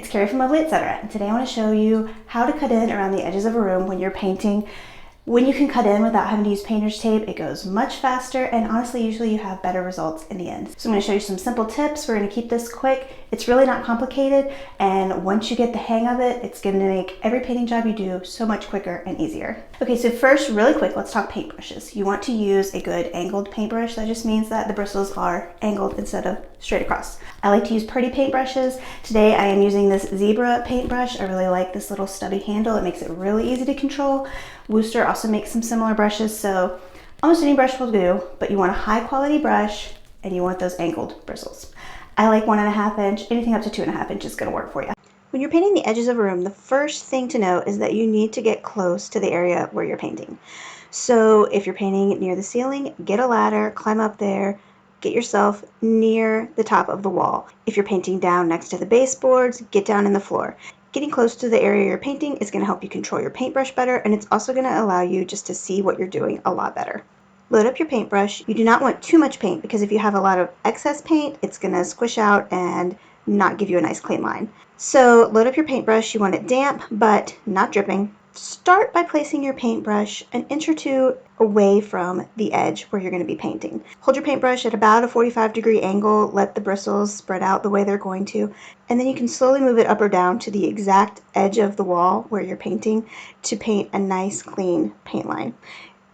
it's Carrie from Zibra, and today I want to show you how to cut in around the edges of a room when you're painting. When you can cut in without having to use painter's tape, it goes much faster, and honestly, usually you have better results in the end. So I'm going to show you some simple tips. We're going to keep this quick. It's really not complicated, and once you get the hang of it, it's going to make every painting job you do so much quicker and easier. Okay, so first, really quick, let's talk paintbrushes. You want to use a good angled paintbrush. That just means that the bristles are angled instead of straight across. I like to use Purdy paintbrushes. Today I am using this Zibra paintbrush. I really like this little stubby handle. It makes it really easy to control. Wooster also makes some similar brushes, so almost any brush will do, but you want a high quality brush and you want those angled bristles. I like 1.5 inch, anything up to 2.5 inches is gonna work for you. When you're painting the edges of a room, the first thing to note is that you need to get close to the area where you're painting. So if you're painting near the ceiling, get a ladder, climb up there, get yourself near the top of the wall. If you're painting down next to the baseboards, get down in the floor. Getting close to the area you're painting is going to help you control your paintbrush better, and it's also going to allow you just to see what you're doing a lot better. Load up your paintbrush. You do not want too much paint because if you have a lot of excess paint, it's going to squish out and not give you a nice clean line. So load up your paintbrush. You want it damp but not dripping. Start by placing your paintbrush an inch or two away from the edge where you're going to be painting. Hold your paintbrush at about a 45-degree angle, let the bristles spread out the way they're going to, and then you can slowly move it up or down to the exact edge of the wall where you're painting to paint a nice clean paint line.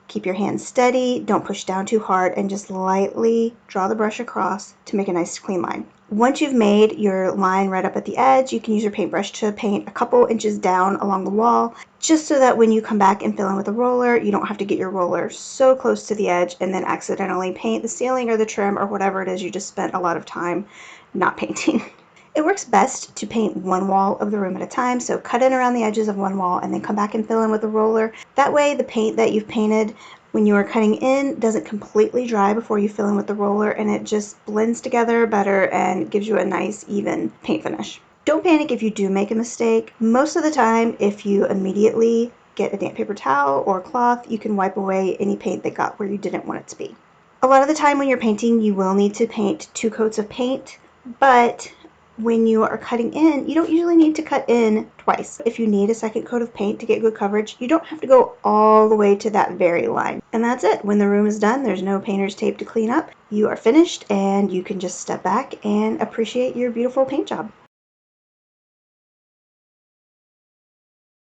Keep your hands steady, don't push down too hard, and just lightly draw the brush across to make a nice clean line. Once you've made your line right up at the edge, you can use your paintbrush to paint a couple inches down along the wall, just so that when you come back and fill in with a roller, you don't have to get your roller so close to the edge and then accidentally paint the ceiling or the trim or whatever it is you just spent a lot of time not painting. It works best to paint one wall of the room at a time, so cut in around the edges of one wall and then come back and fill in with a roller. That way the paint that you've painted when you are cutting in doesn't completely dry before you fill in with the roller, and it just blends together better and gives you a nice even paint finish. Don't panic if you do make a mistake. Most of the time, if you immediately get a damp paper towel or cloth, you can wipe away any paint that got where you didn't want it to be. A lot of the time when you're painting, you will need to paint 2 coats of paint, but when you are cutting in, you don't usually need to cut in twice. If you need a second coat of paint to get good coverage, you don't have to go all the way to that very line. And that's it. When the room is done, there's no painter's tape to clean up. You are finished and you can just step back and appreciate your beautiful paint job.